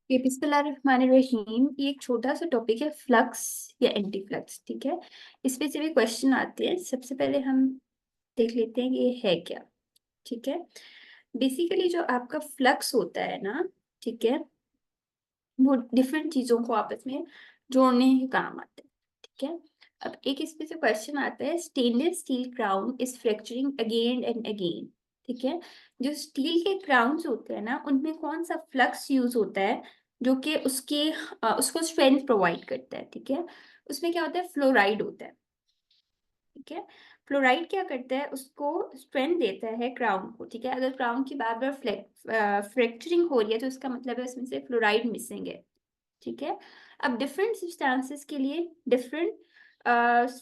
ये बिस्मिल्लाहिर्रहमानिर्रहीम। ये एक छोटा सा टॉपिक है, फ्लक्स या एंटी फ्लक्स। ठीक है, इस पे से भी क्वेश्चन आते हैं। सबसे पहले हम देख लेते हैं कि ये है क्या। ठीक है, बेसिकली जो आपका फ्लक्स होता है ना, ठीक है, वो डिफरेंट चीजों को आपस में जोड़ने के काम आते हैं। ठीक है, अब एक इसमें से क्वेश्चन आता है, stainless steel crown is fracturing again and again. ठीक है, जो स्टील के क्राउन्स होते हैं ना, उनमें कौन सा फ्लक्स यूज होता है जो कि उसको स्ट्रेंथ प्रोवाइड करता है। ठीक है, उसमें क्या होता है, फ्लोराइड होता है। ठीक है, फ्लोराइड क्या करता है, उसको स्ट्रेंथ देता है क्राउन को। ठीक है, अगर क्राउन की बार बार फ्रैक्चरिंग हो रही है तो इसका मतलब है उसमें से फ्लोराइड मिसिंग है। ठीक है, अब डिफरेंट सब्सटेंसेस के लिए डिफरेंट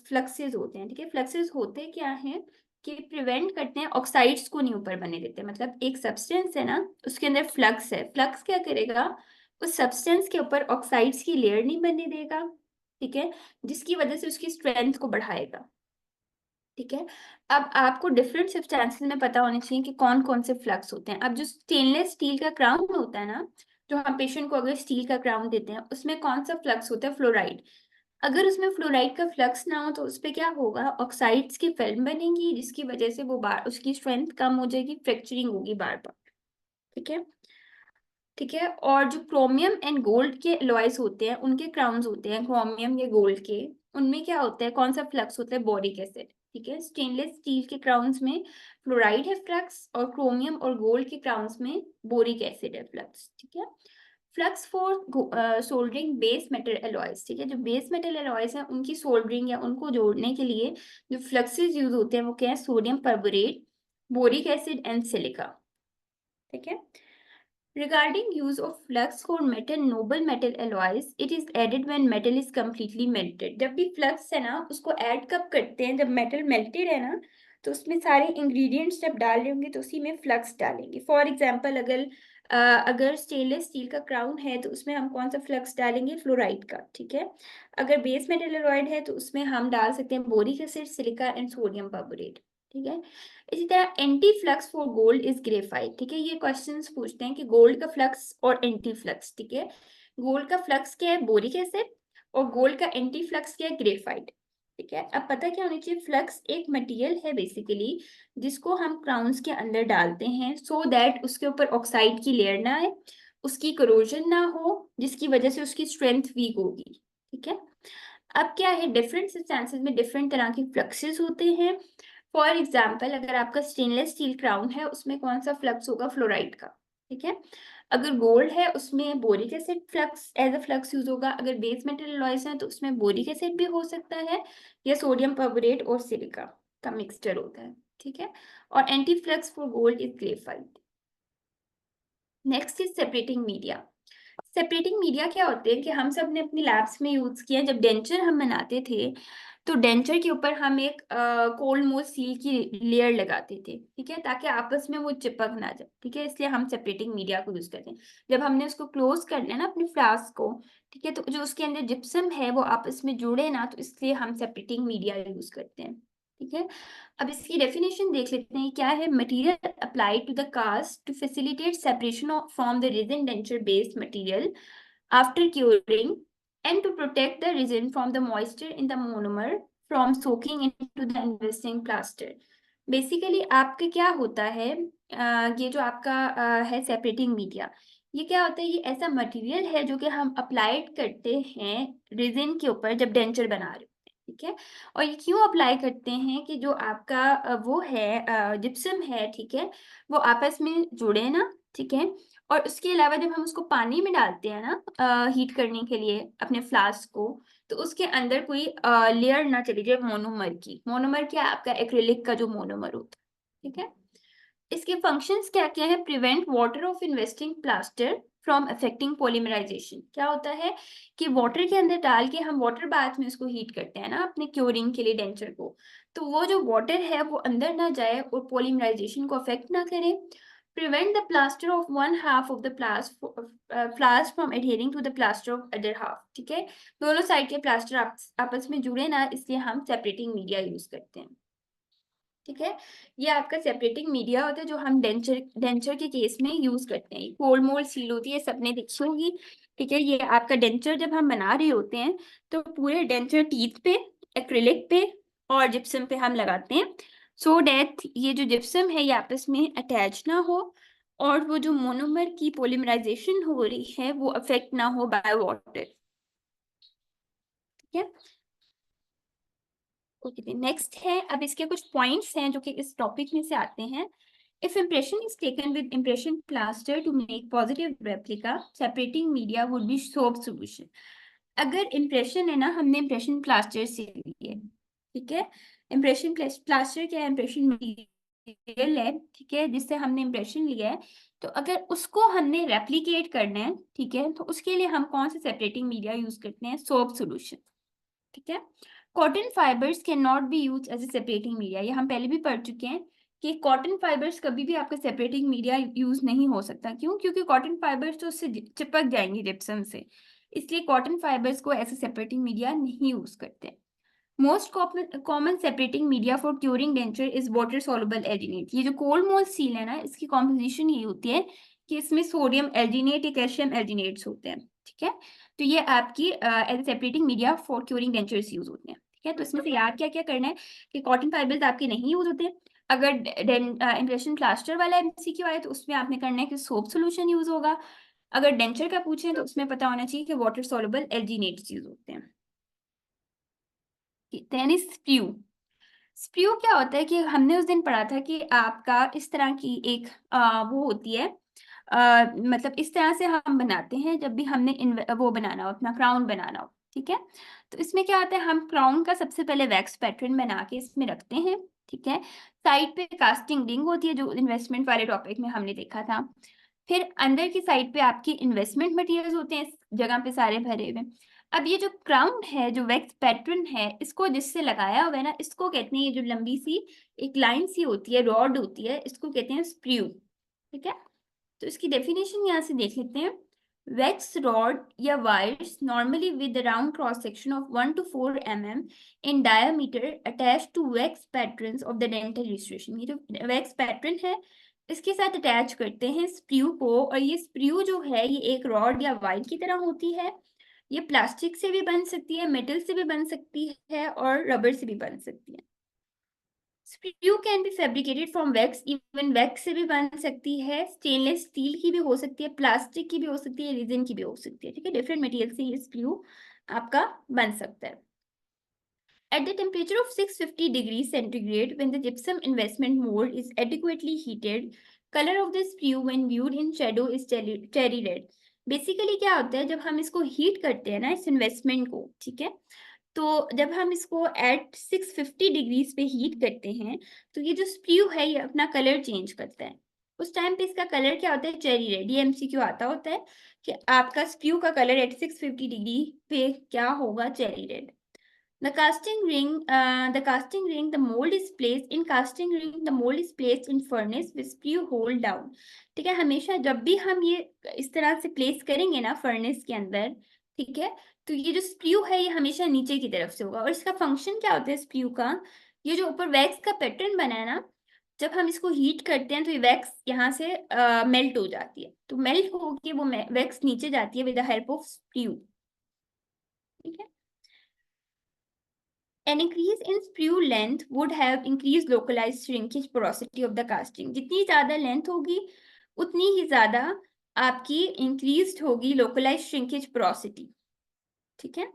फ्लक्सेस होते हैं। ठीक है, फ्लक्सेस होते क्या हैं कि प्रिवेंट करते हैं, ऑक्साइड्स को नहीं ऊपर बने देते। मतलब एक सब्सटेंस है ना, उसके अंदर फ्लक्स है, फ्लक्स क्या करेगा, उस सब्सटेंस के ऊपर ऑक्साइड्स की लेयर नहीं बनने देगा। ठीक है, जिसकी वजह से उसकी स्ट्रेंथ को बढ़ाएगा। ठीक है, अब आपको डिफरेंट सब्सटेंसेस में पता होना चाहिए कि कौन कौन से फ्लक्स होते हैं। अब जो स्टेनलेस स्टील का क्राउन होता है ना, जो हम पेशेंट को अगर स्टील का क्राउन देते हैं, उसमें कौन सा फ्लक्स होता है, फ्लोराइड। अगर उसमें फ्लोराइड का फ्लक्स ना हो तो उस पे क्या होगा, ऑक्साइड्स की फिल्म बनेगी, जिसकी वजह से वो बार उसकी स्ट्रेंथ कम हो जाएगी, फ्रैक्चरिंग होगी बार बार। ठीक है, ठीक है, और जो क्रोमियम एंड गोल्ड के एलॉयज होते हैं, उनके क्राउन्स होते हैं क्रोमियम या गोल्ड के, उनमें क्या होता है, कौन सा फ्लक्स होता है, बोरिक एसिड। ठीक है, स्टेनलेस स्टील के क्राउन्स में फ्लोराइड है फ्लक्स, और क्रोमियम और गोल्ड के क्राउन्स में बोरिक एसिड है फ्लक्स। ठीक है, flux for soldering base metal alloys. ठीक है, जो बेस मेटल एलॉयज हैं उनकी सोल्डरिंग या उनको जोड़ने के लिए जो फ्लक्सेस यूज होते हैं वो क्या है, sodium perborate, boric acid and silica. ठीक है, regarding use of flux for metal noble metal alloys, it is added when metal is completely melted। जब भी फ्लक्स है ना, उसको ऐड कब करते हैं, जब मेटल मेल्टेड है ना, तो उसमें सारे इंग्रेडिएंट्स जब डाल रहे होंगे तो उसी में फ्लक्स डालेंगे। फॉर एग्जांपल, अगर स्टेनलेस स्टील का क्राउन है तो उसमें हम कौन सा फ्लक्स डालेंगे, फ्लोराइड का। ठीक है, अगर बेस मेटल एलॉयड है तो उसमें हम डाल सकते हैं boric acid, silica and sodium perborate. ठीक है, इसी तरह anti flux for gold is graphite. ठीक है, ये क्वेश्चंस पूछते हैं कि गोल्ड का फ्लक्स और एंटी फ्लक्स। ठीक है, गोल्ड का फ्लक्स क्या है, बोरिक एसिड, और गोल्ड का एंटी फ्लक्स क्या है, ग्रेफाइट। ठीक है, अब पता क्या होनी चाहिए, फ्लक्स एक मटेरियल है बेसिकली, जिसको हम क्राउन्स के अंदर डालते हैं सो दैट उसके ऊपर ऑक्साइड की लेयर ना आए, उसकी करोजन ना हो, जिसकी वजह से उसकी स्ट्रेंथ वीक होगी। ठीक है, अब क्या है, डिफरेंट सब्सटेंसेस में डिफरेंट तरह के फ्लक्सेस होते हैं। फॉर एग्जाम्पल, अगर आपका स्टेनलेस स्टील क्राउन है, उसमें कौन सा फ्लक्स होगा, फ्लोराइड का। ठीक है, अगर गोल्ड है उसमें boric acid flux as a flux use होगा। अगर बेस मेटल एलॉयज है तो उसमें बोरिक एसिड भी हो सकता है, या सोडियम परबोरेट और सिलिका का मिक्सचर होता है। ठीक है, और anti flux for gold is graphite. Next is separating media. Separating media क्या होते हैं कि हम सब ने अपनी लैब्स में यूज किया, जब डेंचर हम बनाते थे तो डेंचर के ऊपर हम एक कोल्ड मोल्ड सील की लेयर लगाते थे। ठीक है, ताकि आपस में वो चिपक ना जाए। ठीक है, इसलिए हम सेपरेटिंग मीडिया को यूज करते हैं। जब हमने उसको क्लोज करना है ना अपने फ्लास्क को, ठीक है, तो जो उसके अंदर जिप्सम है वो आपस में जुड़े ना, तो इसलिए हम सेपरेटिंग मीडिया यूज करते हैं। ठीक है, अब इसकी डेफिनेशन देख लेते हैं क्या है, material applied to the cast to facilitate separation from the resin denture based material after curing, and to protect the resin from the moisture in the monomer from soaking into the investing plaster। Basically आपके क्या होता है, ये जो आपका है separating media, ये क्या होता है, ये ऐसा मटेरियल है जो कि हम अप्लाइड करते हैं रेजिन के ऊपर जब डेंचर बना रहे होते हैं। ठीक है, और ये क्यों अप्लाई करते हैं कि जो आपका वो है जिप्सम है, ठीक है, वो आपस में जुड़े ना। ठीक है, और उसके अलावा जब हम उसको पानी में डालते हैं ना हीट करने के लिए अपने फ्लास्क को, तो उसके अंदर कोई लेयर ना चली जाए मोनोमर की। मोनोमर क्या है, आपका एक्रिलिक का जो मोनोमर होता है। ठीक है, इसके फंक्शंस क्या क्या है, prevent water of investing plaster from affecting polymerization. क्या होता है कि वाटर के अंदर डाल के हम वाटर बाथ में उसको हीट करते हैं ना अपने क्योरिंग के लिए डेंचर को, तो वो जो वाटर है वो अंदर ना जाए और पॉलीमराइजेशन को अफेक्ट ना करे। prevent the plaster of one half of the flask from adhering to the plaster of other half। ठीक है, दोनों साइड के प्लास्टर आपस में जुड़े ना, इसलिए हम सेपरेटिंग मीडिया यूज करते हैं। ठीक है। ये आपका सेपरेटिंग मीडिया होता है जो हम डेंचर डेंचर के केस में यूज करते हैं। कोल्ड मोल्ड सील होती है, सबने देखी होगी। ठीक है, ये आपका डेंचर जब हम बना रहे होते हैं तो पूरे डेंचर टीथ पे, एक्रिलिक पे और जिप्सम पे हम लगाते हैं, सो डेट ये जो जिप्सम है ये आपस में अटैच ना हो और वो जो मोनोमर की पोलिमराइजेशन हो रही है वो अफेक्ट ना हो बाय वाटर। ठीक है, ओके नेक्स्ट है। अब इसके कुछ पॉइंट्स हैं जो कि इस टॉपिक में से आते हैं। If impression is taken with impression plaster to make positive replica, separating media would be soap solution. अगर impression है ना, हमने impression plaster से ली है, ठीक है। impression plaster क्या है? impression material है, ठीक है, जिससे हमने impression लिया है। तो अगर उसको हमने replicate करना है, ठीक है, तो उसके लिए हम कौन सा separating media यूज करते हैं? soap solution। ठीक है। Cotton fibres can not be use as a separating media, ये हम पहले भी पढ़ चुके हैं कि कॉटन फाइबर्स कभी भी आपका सेपरेटिंग मीडिया यूज नहीं हो सकता। क्यों? क्योंकि कॉटन फाइबर्स तो उससे चिपक जाएंगे जिप्सम से, इसलिए कॉटन फाइबर्स को ऐसे सेपरेटिंग मीडिया नहीं यूज करते। Most common separating media for curing denture is water soluble alginate. ये जो कोल्ड मोल्ड सील है ना, इसकी कॉम्पोजिशन ये होती है कि इसमें सोडियम एल्जिनेट या कैल्शियम एल्जिनेट्स होते हैं। ठीक है, तो ये आपकी as separating media for curing dentures use होते हैं। ठीक है, तो इसमें से याद क्या क्या करना है कि कॉटन फाइबर्स आपके नहीं यूज होते। अगर इम्प्रेशन प्लास्टर वाला एमसीक्यू आए तो उसमें आपने करना है कि सोप सोल्यूशन यूज होगा। अगर डेंचर का पूछें तो उसमें पता होना चाहिए कि वाटर सॉल्युबल एल्जिनेट्स यूज होते हैं। Then is sprue. स्प्रू क्या होता है कि हमने उस दिन पढ़ा था कि आपका इस तरह की एक वो होती है, मतलब इस तरह से हम बनाते हैं जब भी हमने वो बनाना हो, अपना क्राउन बनाना हो। ठीक है, तो इसमें क्या होता है, हम क्राउन का सबसे पहले वैक्स पैटर्न बना के इसमें रखते हैं। ठीक है, साइड पे कास्टिंग रिंग होती है जो इन्वेस्टमेंट वाले टॉपिक में हमने देखा था। फिर अंदर की साइड पे आपकी इन्वेस्टमेंट मटेरियल्स होते हैं इस जगह पे सारे भरे हुए। अब ये जो क्राउन है, जो वैक्स पैटर्न है, इसको जिससे लगाया हुआ है ना, इसको कहते हैं, ये जो लंबी सी एक लाइन सी होती है, रॉड होती है, इसको कहते हैं स्प्रू। ठीक है, तो इसकी डेफिनेशन यहाँ से देख लेते हैं। वैक्स रॉड या wires normally with round cross section of 1 to 4 mm in diameter attach to wax patterns of the dental restoration. ये जो वैक्स पैटर्न है इसके साथ अटैच करते हैं स्प्रू को, और ये स्प्रू जो है ये एक रॉड या वायर की तरह होती है। ये प्लास्टिक से भी बन सकती है, मेटल से भी बन सकती है और रबर से भी बन सकती है। Sprue can be fabricated from wax, even wax से भी बन सकती है, स्टेनलेस स्टील की भी हो सकती है, प्लास्टिक की भी हो सकती है, रेजिन की भी हो सकती है। ठीक है, डिफरेंट मटेरियल से ये स्प्रू आपका बन सकता है। At the temperature of 650 degrees centigrade, when the gypsum investment mold is adequately heated, color of the sprue when viewed in shadow is cherry red. Basically क्या होता है, जब हम इसको हीट करते हैं ना इस इन्वेस्टमेंट को, ठीक है, तो जब हम इसको एट 650 डिग्रीज पे हीट करते हैं तो ये जो स्प्रू है ये अपना कलर चेंज करता है। उस टाइम पे इसका कलर क्या होता है? Cherry red. ये एमसीक्यू आता होता है कि आपका स्प्रू का कलर एट 650 डिग्री पे क्या होगा? Cherry red. The casting ring, the mold is placed in casting ring. The mold is placed in furnace with sprue hole down. ठीक है, हमेशा जब भी हम ये इस तरह से प्लेस करेंगे ना फर्नेस के अंदर, ठीक है, तो ये जो स्प्रू है ये हमेशा नीचे की तरफ से होगा। और इसका फंक्शन क्या होता है स्प्रू का? ये जो ऊपर वैक्स का पैटर्न बना है ना, जब हम इसको हीट करते हैं तो ये वैक्स यहाँ से मेल्ट हो जाती है, तो मेल्ट होके वो वैक्स नीचे जाती है with the help of sprue. ठीक है, An increase in sprue length would have increased localized shrinkage porosity of the casting. जितनी ज्यादा लेंथ होगी उतनी ही ज्यादा आपकी इंक्रीज्ड होगी localized shrinkage porosity. ठीक है,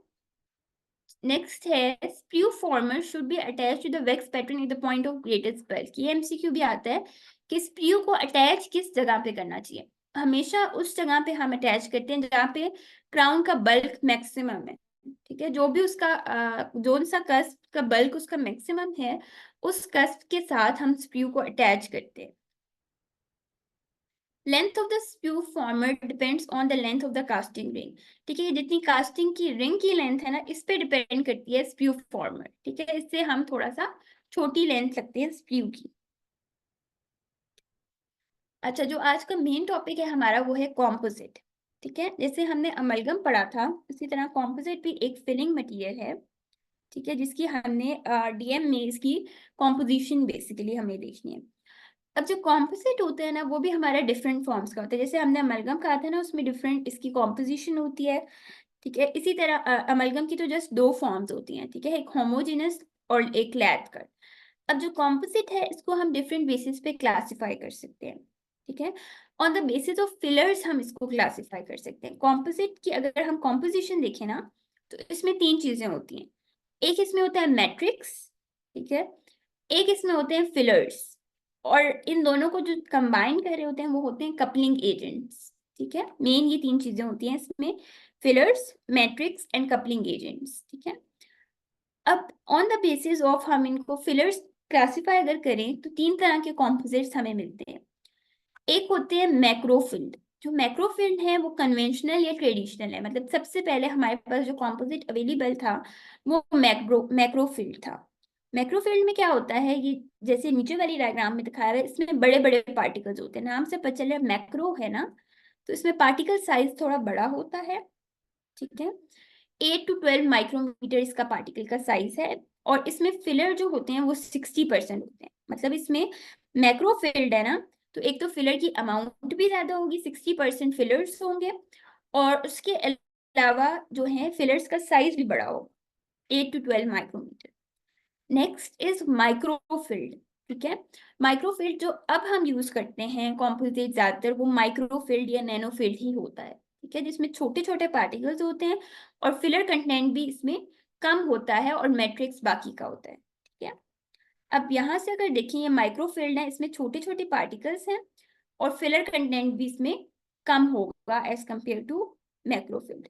नेक्स्ट है sprue former should be attach to the wax pattern at the point of greatest bulk. ये एमसीक्यू भी आता है कि स्प्रू को अटैच किस जगह पे करना चाहिए। हमेशा उस जगह पे हम अटैच करते हैं जहाँ पे क्राउन का बल्क मैक्सिमम है। ठीक है, जो भी उसका जो सा कस्प का बल्क उसका मैक्सिमम है, उस कस्प के साथ हम स्प्रू को अटैच करते हैं। Length of the sprue farmer depends on the length of the casting ring. ठीक है, जितनी कास्टिंग की रिंग की लेंथ है ना, इस पे डिपेंड करती है स्प्रू फॉर्मर। ठीक है, इससे हम थोड़ा सा छोटी लेंथ रखते हैं स्प्रू की। अच्छा, जो आज का मेन टॉपिक है हमारा वो है कॉम्पोजिट। ठीक है, जैसे हमने अमलगम पढ़ा था उसी तरह कॉम्पोजिट भी एक फिलिंग मटेरियल है ठीक है, जिसकी हमने डीएम में इसकी कॉम्पोजिशन बेसिकली हमें देखनी है। अब जो कॉम्पोजिट होते हैं ना, वो भी हमारा डिफरेंट फॉर्म्स का होता है। जैसे हमने अमलगम कहा था ना, उसमें डिफरेंट इसकी कॉम्पोजिशन होती है। ठीक है, इसी तरह अमलगम की तो जस्ट दो फॉर्म्स होती हैं, ठीक है, एक होमोजेनस और एक लैथ कर। अब जो कॉम्पोजिट है, इसको हम डिफरेंट बेसिस पे क्लासिफाई कर सकते हैं। ठीक है, on the basis of fillers हम इसको क्लासिफाई कर सकते हैं। कॉम्पोजिट की अगर हम कॉम्पोजिशन देखें ना, तो इसमें तीन चीजें होती हैं। एक इसमें होता है मैट्रिक्स, ठीक है, एक इसमें होते हैं फिलर्स, और इन दोनों को जो कंबाइन कर रहे होते हैं वो होते हैं कपलिंग एजेंट्स। ठीक है, मेन ये तीन चीजें होती हैं इसमें, fillers, matrix and coupling agents. ठीक है, अब ऑन द बेसिस ऑफ हम इनको फिलर्स क्लासिफाई अगर करें, तो तीन तरह के कॉम्पोजिट्स हमें मिलते हैं। एक होते हैं मैक्रोफिल्ड। जो मैक्रोफिल्ड है वो कन्वेंशनल या ट्रेडिशनल है, मतलब सबसे पहले हमारे पास जो कॉम्पोजिट अवेलेबल था वो मैक्रोफिल्ड था। मैक्रोफिल्ड में क्या होता है, ये जैसे नीचे वाली डायग्राम में दिखाया हुआ है, इसमें बड़े बड़े पार्टिकल्स होते हैं। नाम से पता चल रहा है मैक्रो है ना, तो इसमें पार्टिकल साइज थोड़ा बड़ा होता है। ठीक है, 8 to 12 माइक्रोमीटर इसका पार्टिकल का साइज है, और इसमें फिलर जो होते हैं वो 60% होते हैं। मतलब इसमें मैक्रोफिल्ड है ना, तो एक तो फिलर की अमाउंट भी ज्यादा होगी, 60% फिलर्स होंगे, और उसके अलावा जो है फिलर्स का साइज भी बड़ा होगा, 8 to 12 माइक्रोमीटर। Next is microfilled. ठीक है, माइक्रोफिल्ड जो अब हम यूज करते हैं कॉम्पोजिट, ज्यादातर वो माइक्रोफिल्ड या नैनोफिल्ड ही होता है। ठीक है, जिसमें छोटे छोटे पार्टिकल्स होते हैं, और फिलर कंटेंट भी इसमें कम होता है, और मैट्रिक्स बाकी का होता है। ठीक है, अब यहाँ से अगर देखें, ये माइक्रोफिल्ड है, इसमें छोटे छोटे पार्टिकल्स हैं, और फिलर कंटेंट भी इसमें कम होगा एज कंपेयर टू मैक्रोफिल्ड।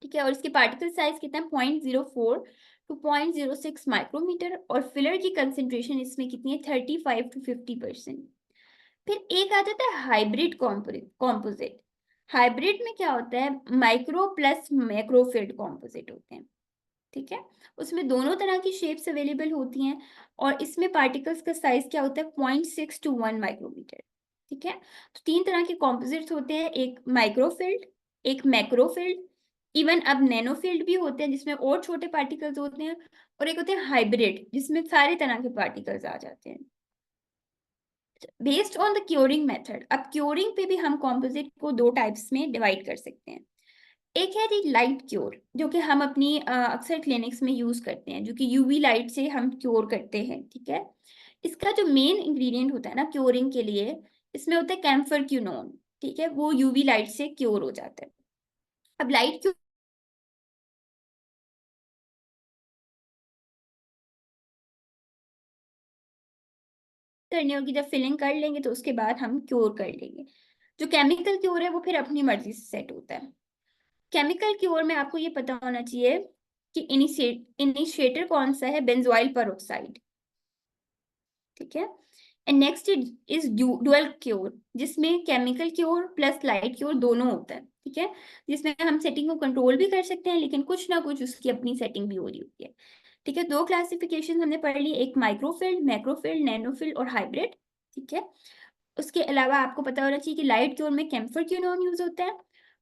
ठीक है, और इसके पार्टिकल साइज कितना है, 0.04 to 0.06 माइक्रोमीटर, और फिलर की कंसेंट्रेशन इसमें कितनी है, 35 to 50%। फिर एक आ जाता है हाइब्रिड कॉम्पोजिट। हाइब्रिड में क्या होता है, माइक्रो प्लस मैक्रोफिल्ड कॉम्पोजिट होते हैं। ठीक है, उसमें दोनों तरह की शेप्स अवेलेबल होती हैं, और इसमें पार्टिकल्स का साइज क्या होता है, 0.6 to 1 माइक्रोमीटर। ठीक है, तो तीन तरह के कॉम्पोजिट्स होते हैं, एक माइक्रोफिल्ड, एक मैक्रोफिल्ड, इवन अब नैनोफिल्ड भी होते हैं जिसमें और छोटे पार्टिकल्स होते हैं, और एक होते हैं हाइब्रिड जिसमें सारे तरह के पार्टिकल्स आ जाते हैं। Based on the curing method, अब क्योरिंग पे भी हम कॉम्पोजिट को दो टाइप्स में डिवाइड कर सकते हैं। एक है जी लाइट क्योर, जो कि हम अपनी अक्सर क्लिनिक्स में यूज करते हैं, जो कि यूवी लाइट से हम क्योर करते हैं। ठीक है, इसका जो मेन इंग्रेडिएंट होता है ना क्योरिंग के लिए, इसमें होता है कैम्फर क्यूनोन। ठीक है, वो यूवी लाइट से क्योर हो जाता है। अब लाइट क्योर करनी होगी, जब फिलिंग कर लेंगे तो उसके बाद हम क्योर कर लेंगे। जो केमिकल क्योर है वो फिर अपनी मर्जी से सेट होता है। केमिकल क्योर में आपको ये पता होना चाहिए कि इनिशिएटर कौन सा है, बेंजोइल पेरोक्साइड। ठीक है, and next is dual cure, जिसमें chemical cure plus light cure दोनों होता है। ठीक है, जिसमें हम सेटिंग को कंट्रोल भी कर सकते हैं, लेकिन कुछ ना कुछ उसकी अपनी सेटिंग भी हो रही होती है। ठीक है, दो क्लासिफिकेशन हमने पढ़ ली, एक माइक्रोफिल्ड, मैक्रोफिल्ड, नैनोफिल्ड और हाइब्रिड। ठीक है, उसके अलावा आपको पता होना चाहिए कि लाइट क्योर में कैम्फर क्यूनोन यूज होता है,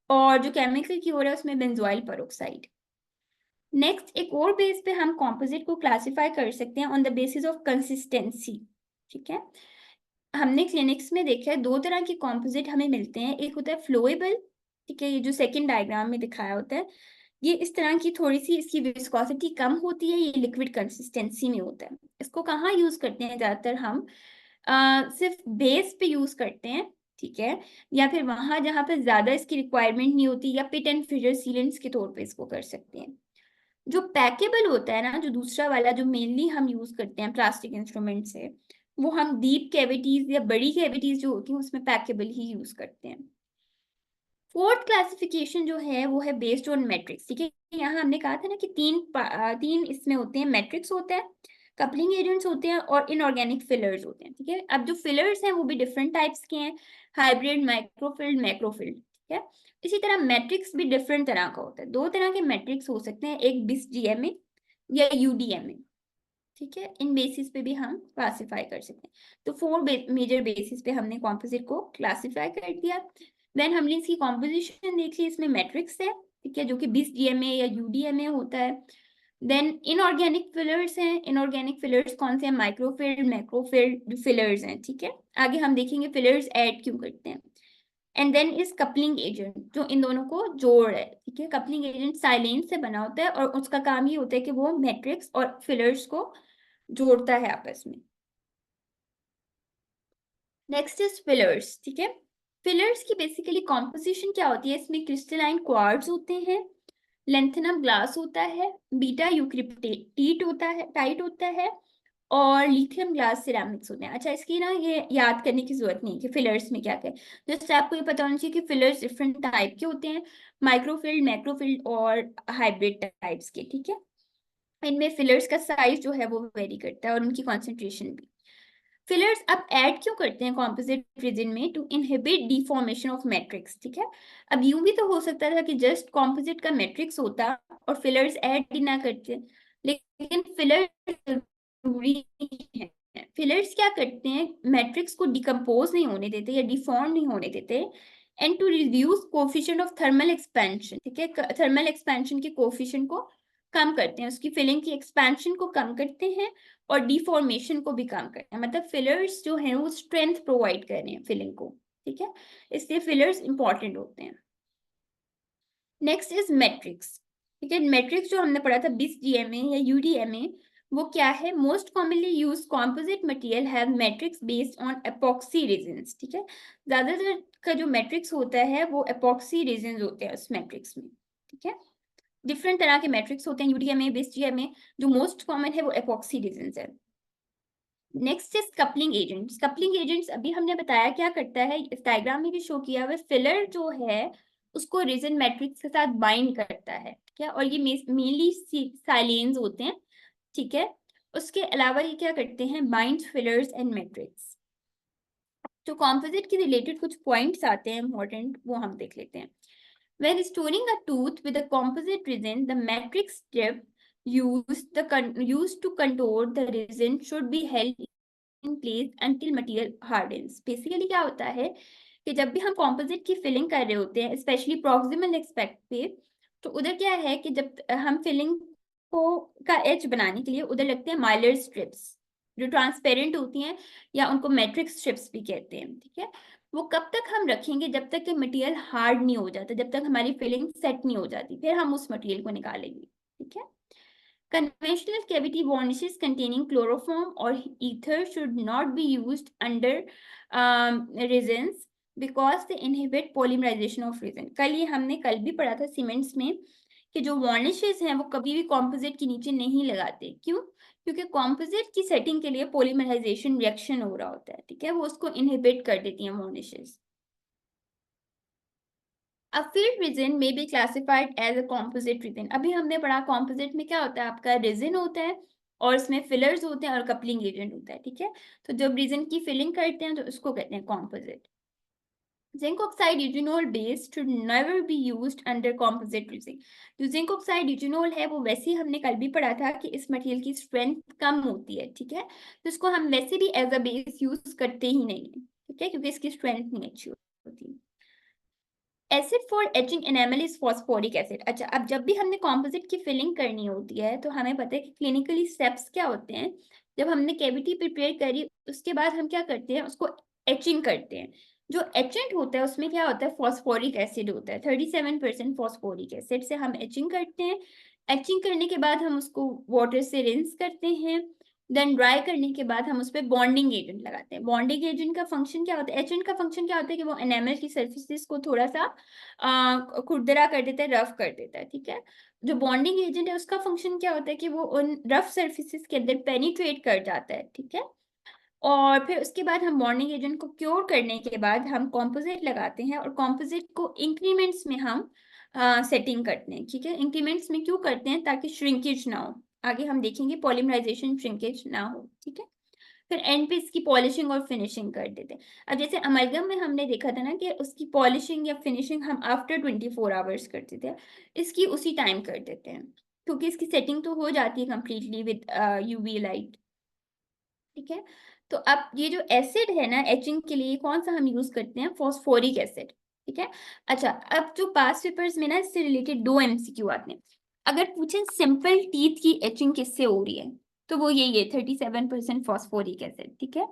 और जो केमिकल क्योर है उसमें बेंजोइल पेरोक्साइड। नेक्स्ट एक और बेस पे हम कॉम्पोजिट को क्लासिफाई कर सकते हैं on the basis of consistency. ठीक है, हमने क्लिनिक्स में देखा है दो तरह के कॉम्पोजिट हमें मिलते हैं, एक होता है फ्लोएबल। ठीक है, ये जो सेकंड डायग्राम में दिखाया होता है, ये इस तरह की थोड़ी सी इसकी विस्कोसिटी कम होती है, ये लिक्विड कंसिस्टेंसी में होता है। इसको कहाँ यूज करते हैं, ज्यादातर हम सिर्फ बेस पे यूज करते हैं। ठीक है, या फिर वहां जहां पे ज्यादा इसकी रिक्वायरमेंट नहीं होती, या पिट एंड फिशर सीलेंट्स के तौर पे इसको कर सकते हैं। जो पैकेबल होता है ना, जो दूसरा वाला जो मेनली हम यूज करते हैं प्लास्टिक इंस्ट्रूमेंट से, वो हम डीप कैविटीज या बड़ी कैविटीज जो होती हैं उसमें पैकेबल ही यूज करते हैं। फोर्थ क्लासिफिकेशन जो है वो है बेस्ड ऑन मैट्रिक्स। ठीक है, यहाँ हमने कहा था ना कि तीन इसमें होते हैं, मैट्रिक्स होता है, कपलिंग एजेंट्स होते हैं, और इनऑर्गेनिक फिलर्स होते हैं। ठीक है, अब जो फिलर्स हैं वो भी डिफरेंट टाइप्स के हैं, हाइब्रिड, माइक्रोफिल्ड, मैक्रोफिल्ड। ठीक है, इसी तरह मैट्रिक्स भी डिफरेंट तरह का होता है, दो तरह के मैट्रिक्स हो सकते हैं, एक बिस जीएमए या यूडीएमए। ठीक है, इन बेसिस पे भी हम क्लासिफाई कर सकते हैं। तो फोर मेजर बेसिस पे हमने कॉम्पोजिट को क्लासिफाई कर दिया। देन हमने इसकी कॉम्पोजिशन देख ली, इसमें मैट्रिक्स है। ठीक है, जो कि बिस जीएमए या यूडीएमए होता है। देन इनऑर्गेनिक फिलर्स हैं। इनऑर्गेनिक फिलर्स कौन से हैं? माइक्रोफिल्ड, मैक्रोफिल्ड फिलर्स हैं, ठीक है। आगे हम देखेंगे फिलर्स ऐड क्यों करते हैं। And then is coupling agent, जो इन दोनों को जोड़ है, ठीक है। कपलिंग एजेंट साइलेन से बना होता है और उसका काम ये होता है कि वो मैट्रिक्स और फिलर्स को जोड़ता है आपस में। नेक्स्ट इज फिलर्स, ठीक है। फिलर्स की बेसिकली कॉम्पोजिशन क्या होती है? इसमें क्रिस्टलाइन क्वार्ट्ज होते हैं, लेंथेनम ग्लास होता है, बीटा यूक्रिप्टेट होता है, टाइट होता है, और लिथियम ग्लास सिरेमिक्स होते हैं। अच्छा, इसकी ना ये याद करने की जरूरत नहीं है कि फिलर्स में क्या क्या है। जस्ट आपको ये पता होना चाहिए कि फिलर्स डिफरेंट टाइप के होते हैं, माइक्रोफिल्ड, मैक्रोफिल्ड और हाइब्रिड टाइप्स के, ठीक है। इनमें फिलर्स का साइज जो है वो वेरी करता है और उनकी कॉन्सेंट्रेशन भी। फिलर्स अब ऐड क्यों करते हैं कॉम्पोजिट रिजिन में? To inhibit deformation of matrix, ठीक है। अब यूं भी तो हो सकता था कि जस्ट कॉम्पोजिट का मैट्रिक्स होता और फिलर्स ऐड ही ना करते, लेकिन फिलर्स जरूरी है। फिलर्स क्या करते हैं? मैट्रिक्स को डिकम्पोज नहीं होने देते या डिफॉर्म नहीं होने देते, and to reduce coefficient of thermal expansion, ठीक है। थर्मल एक्सपेंशन के कोफिशिएंट को कम करते हैं, उसकी फिलिंग की एक्सपेंशन को कम करते हैं और डिफॉर्मेशन को भी कम करते हैं। मतलब फिलर्स जो है वो स्ट्रेंथ प्रोवाइड कर रहे हैं फिलिंग को, ठीक है। इसलिए फिलर्स इंपॉर्टेंट होते हैं। नेक्स्ट इज मैट्रिक्स, ठीक है। मैट्रिक्स जो हमने पढ़ा था BIS GMA या UDMA, वो क्या है? Most commonly use composite material have matrix based on epoxy resins, ठीक है। ज्यादातर का जो मैट्रिक्स होता है वो एपॉक्सी रेजिन्स होते हैं उस मैट्रिक्स में, ठीक है। डिफरेंट तरह के मैट्रिक्स होते हैं UDMA, BIS GMA, जो मोस्ट कॉमन है वो एपॉक्सी रेजिन्स है। Next is coupling agents. Coupling agents अभी हमने बताया क्या करता है, इस डायग्राम में भी शो किया हुआ। फिलर जो है उसको रेजिन मैट्रिक्स के साथ बाइंड करता है, ठीक है। और ये मेनली साइलेन्स होते हैं, ठीक है। उसके अलावा ये क्या करते हैं? Bind fillers and matrix. जो कॉम्पोजिट के रिलेटेड कुछ पॉइंट्स आते हैं इंपॉर्टेंट, वो हम देख लेते हैं। When storing a tooth with a composite resin, the matrix strip used to contour the resin should be held in place until material hardens. Basically क्या होता है कि जब भी हम composite की फिलिंग कर रहे होते हैं, स्पेशली proximal एक्सपेक्ट पे, तो उधर क्या है कि जब हम फिलिंग को का एज बनाने के लिए उधर लगते हैं माइलर स्ट्रिप्स, जो ट्रांसपेरेंट होती हैं, या उनको मैट्रिक्स स्ट्रिप्स भी कहते हैं, ठीक है। वो कब तक हम रखेंगे? जब तक कि मटेरियल हार्ड नहीं हो जाता, जब तक हमारी फिलिंग सेट नहीं हो जाती, फिर हम उस मटेरियल को निकालेंगे, ठीक है। Conventional cavity varnishes containing chloroform or ether should not be used under resins because they inhibit polymerization of resin. कल भी पढ़ा था सीमेंट्स में कि जो वार्निशेस हैं वो कभी भी कॉम्पोजिट के नीचे नहीं लगाते। क्यों? क्योंकि कॉम्पोजिट की सेटिंग के लिए पोलीमराइजेशन रिएक्शन हो रहा होता है, ठीक है। वो उसको इनहिबिट कर देती हैं varnishes. A filled resin may be classified as a composite resin. अभी हमने पढ़ा composite में क्या होता है, आपका resin होता है और इसमें fillers होते हैं और coupling agent होता है, ठीक है। तो जब resin की filling करते हैं तो उसको कहते हैं composite. Zinc oxide eugenol base should never be used under composite resin. जो zinc oxide eugenol है वो वैसे ही हमने कल भी पढ़ा था कि इस मटेरियल की स्ट्रेंथ कम होती है, ठीक है। तो इसको हम वैसे भी एज अ बेस यूज करते ही नहीं है, ठीक है, क्योंकि इसकी स्ट्रेंथ नहीं अच्छी होती। Acid for etching enamel is phosphoric acid. अच्छा, अब जब भी हमने कॉम्पोजिट की फिलिंग करनी होती है तो हमें पता है कि क्लिनिकली स्टेप्स क्या होते हैं। जब हमने कैविटी प्रिपेयर करी उसके बाद हम क्या करते हैं, उसको एचिंग करते हैं। जो एचेंट होता है उसमें क्या होता है, फॉस्फोरिक एसिड होता है। 37% फॉस्फोरिक एसिड से हम एचिंग करते हैं। एचिंग करने के बाद हम उसको वाटर से रिंस करते हैं। देन ड्राई करने के बाद हम उस पर बॉन्डिंग एजेंट लगाते हैं। बॉन्डिंग एजेंट का फंक्शन क्या होता है? एजेंट का फंक्शन क्या होता है कि वो एनामल की सर्फेसिस को थोड़ा सा खुरदरा कर देता है, रफ कर देता है, ठीक है। जो बॉन्डिंग एजेंट है उसका फंक्शन क्या होता है कि वो उन रफ सर्फेसिस के अंदर पेनिट्रेट कर जाता है, ठीक है। और फिर उसके बाद हम बॉन्डिंग एजेंट को क्योर करने के बाद हम कॉम्पोजिट लगाते हैं और कॉम्पोजिट को इंक्रीमेंट्स में हम सेटिंग करते हैं, ठीक है। इंक्रीमेंट्स में क्यों करते हैं? ताकि श्रिंकेज ना हो। आगे हम देखेंगे पॉलीमराइजेशन श्रिंकेज ना हो, ठीक है। फिर एंड पे इसकी पॉलिशिंग और फिनिशिंग कर देते हैं। अब जैसे अमलगम में हमने देखा था ना कि उसकी पॉलिशिंग या फिनिशिंग हम आफ्टर 24 आवर्स करते थे, इसकी उसी टाइम कर देते हैं क्योंकि इसकी सेटिंग तो हो जाती है कंप्लीटली विद यूवी लाइट, ठीक है। तो अब ये जो एसिड है ना एचिंग के लिए कौन सा हम यूज करते हैं? फॉस्फोरिक एसिड, ठीक है। अच्छा, अब जो पास्ट पेपर्स में ना इससे रिलेटेड 2 MCQ आते हैं। अगर पूछे सिंपल टीथ की एचिंग किससे हो रही है, तो वो यही है 37% फॉस्फोरिक एसिड, ठीक है।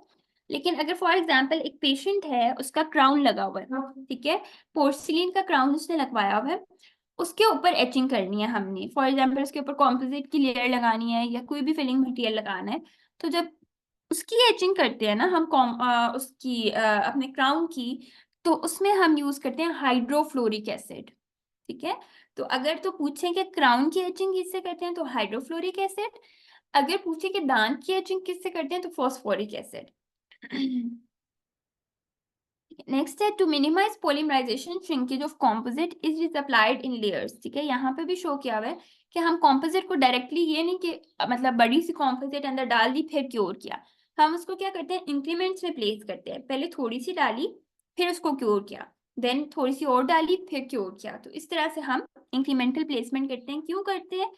लेकिन अगर फॉर एग्जाम्पल एक पेशेंट है, उसका क्राउन लगा हुआ है, ठीक है, पोर्सिलिन का क्राउन उसने लगवाया हुआ है, उसके ऊपर एचिंग करनी है हमने, फॉर एग्जाम्पल उसके ऊपर कॉम्पोजिट की लेयर लगानी है या कोई भी फिलिंग मटेरियल लगाना है, तो जब उसकी एचिंग करते हैं ना हम उसकी अपने क्राउन की, तो उसमें हम यूज करते हैं हाइड्रोफ्लोरिक एसिड, ठीक है। तो अगर तो पूछें कि क्राउन की एचिंग किससे करते हैं, तो हाइड्रोफ्लोरिक एसिड। अगर पूछे कि दांत की एचिंग किससे करते हैं, तो फॉस्फोरिक एसिड। नेक्स्ट है to minimize polymerization shrinkage of composite is applied in layers, ठीक है। यहाँ पे भी शो किया हुआ है कि हम कॉम्पोजिट को डायरेक्टली, ये नहीं कि मतलब बड़ी सी कॉम्पोजिट अंदर डाल दी फिर क्योर किया, हम उसको क्या करते हैं इंक्रीमेंट्स में प्लेस करते हैं, पहले थोड़ी सी डाली फिर उसको क्योर किया, देन थोड़ी सी और डाली फिर क्योर किया, तो इस तरह से हम इंक्रीमेंटल प्लेसमेंट करते हैं। क्यों करते हैं?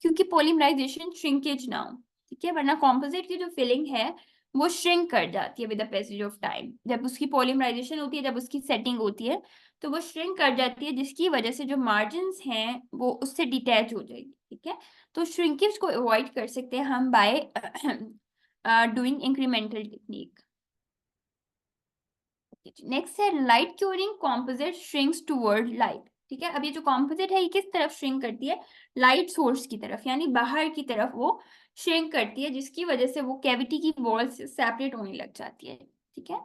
क्योंकि पॉलीमराइजेशन श्रिंकेज ना हो, ठीक है, वरना कॉम्पोजिट की जो फिलिंग है वो श्रिंक कर जाती है with the passage of time, जब उसकी पॉलीमराइजेशन होती है, जब उसकी सेटिंग होती है, तो वो श्रिंक कर जाती है, जिसकी वजह से जो मार्जिन्स हैं वो उससे डिटैच हो जाएगी, ठीक है। तो श्रिंकेज को अवॉइड कर सकते हैं हम by doing incremental technique. Next है light curing composite shrinks toward light, ठीक है। अब ये जो कॉम्पोजिट है ये किस तरफ श्रिंक करती है, लाइट सोर्स की तरफ, यानी बाहर की तरफ वो श्रिंक करती है, जिसकी वजह से वो कैविटी की वॉल से सेपरेट होने लग जाती है, ठीक है।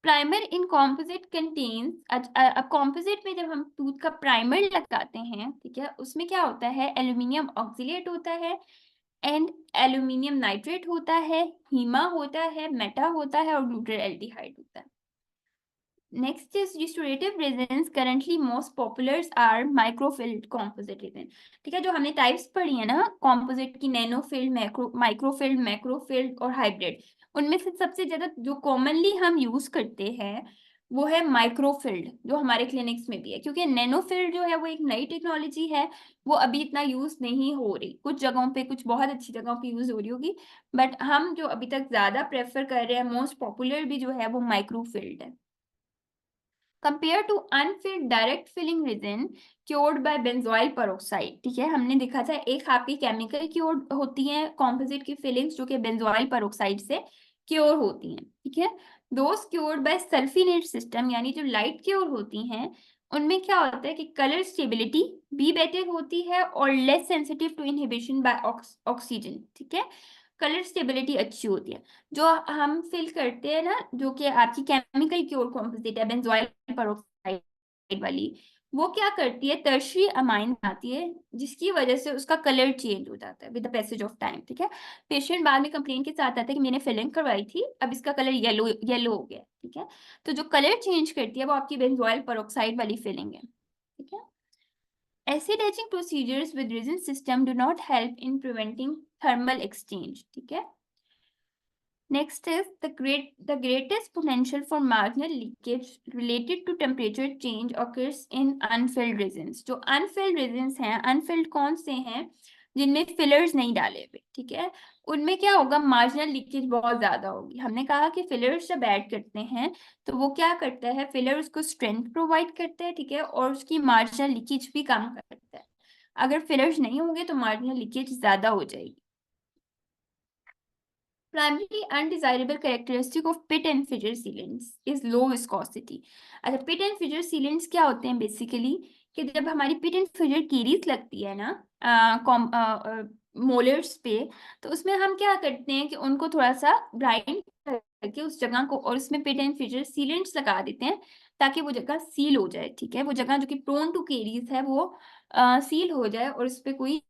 प्राइमर इन कॉम्पोजिट कंटेन्स, अब कॉम्पोजिट में जब हम टूथ का प्राइमर लगाते हैं, ठीक है, उसमें क्या होता है, एल्यूमिनियम ऑक्सिलेट होता है एंड एल्यूमिनियम नाइट्रेट होता है, हीमा होता है, मेटा होता है और ग्लूटाल्डिहाइड होता है। Next is restorative resins. Currently most popular are microfilled composite resin. ठीक है, जो हमने टाइप्स पढ़ी है ना composite की, नैनोफिल्ड, माइक्रोफिल्ड, मैक्रोफिल्ड और हाइब्रिड, उनमें से सबसे ज्यादा जो कॉमनली हम यूज करते हैं वो है माइक्रोफिल्ड, जो हमारे क्लिनिक्स में भी है, क्योंकि नैनोफिल्ड जो है वो एक नई टेक्नोलॉजी है, वो अभी इतना यूज नहीं हो रही, कुछ जगहों पे, कुछ बहुत अच्छी जगहों पे यूज हो रही होगी, बट हम जो अभी तक ज्यादा प्रेफर कर रहे हैं, मोस्ट पॉपुलर भी जो है वो माइक्रोफिल्ड है। Compare to unfilled direct filling resin cured by benzoyl peroxide, ठीक है, हमने देखा था एक आपकी केमिकल क्योर्ड होती है कॉम्पोजिट की फिलिंग्स जो कि बेंजोइल पेरोक्साइड से क्योर होती हैं, ठीक है। दोस क्योर्ड बाय सल्फिनेट सिस्टम, यानी जो लाइट क्योर होती हैं, उनमें क्या होता है कि कलर स्टेबिलिटी भी बेटर होती है और less sensitive to inhibition by oxygen, ठीक है, कलर स्टेबिलिटी अच्छी होती है। जो हम फिल करते हैं ना, जो कि आपकी केमिकल क्योर कॉम्पोजिट है बेंजोइल पेरोक्साइड वाली, वो क्या करती है, टर्शरी अमाइन आती है, जिसकी वजह से उसका कलर चेंज हो जाता है with the passage of time, ठीक है। पेशेंट बाद में कंप्लेन के साथ आता है कि मैंने फिलिंग करवाई थी, अब इसका कलर येलो येलो हो गया, ठीक है। तो जो कलर चेंज करती है वो आपकी बेंजोइल पेरोक्साइड वाली फिलिंग है, ठीक है। Acid etching procedures with resin system do not help in preventing thermal exchange, ठीक है। Next is the greatest potential for marginal leakage related to temperature change occurs in unfilled resins. जो unfilled resins हैं, unfilled कौन से हैं, जिनमें fillers नहीं डाले हुए, ठीक है, उनमें क्या होगा, मार्जिनल लीकेज बहुत ज्यादा होगी। हमने कहा कि फिलर्स जब ऐड करते हैं तो वो क्या करता है, फिलर उसको स्ट्रेंथ प्रोवाइड करता है, ठीक है, और उसकी मार्जिनल लीकेज भी कम करता है। अगर फिलर्स नहीं होंगे तो मार्जिनल लीकेज ज्यादा हो जाएगी। Primarily undesirable characteristic of pit and fissure sealants is low viscosity. अच्छा, पिट एंड फिशर सीलेंट्स क्या होते हैं बेसिकली, कि जब हमारी पिट एंड फिशर कीरीज लगती है ना मोलर्स पे, तो उसमें हम क्या करते हैं कि उनको थोड़ा सा ग्राइंड करके उस जगह को, और उसमें पिट एंड फिशर सीलेंट्स लगा देते हैं ताकि वो जगह सील हो जाए, ठीक है, वो जगह जो कि प्रोन टू केरीज है वो सील हो जाए और उस पर कोई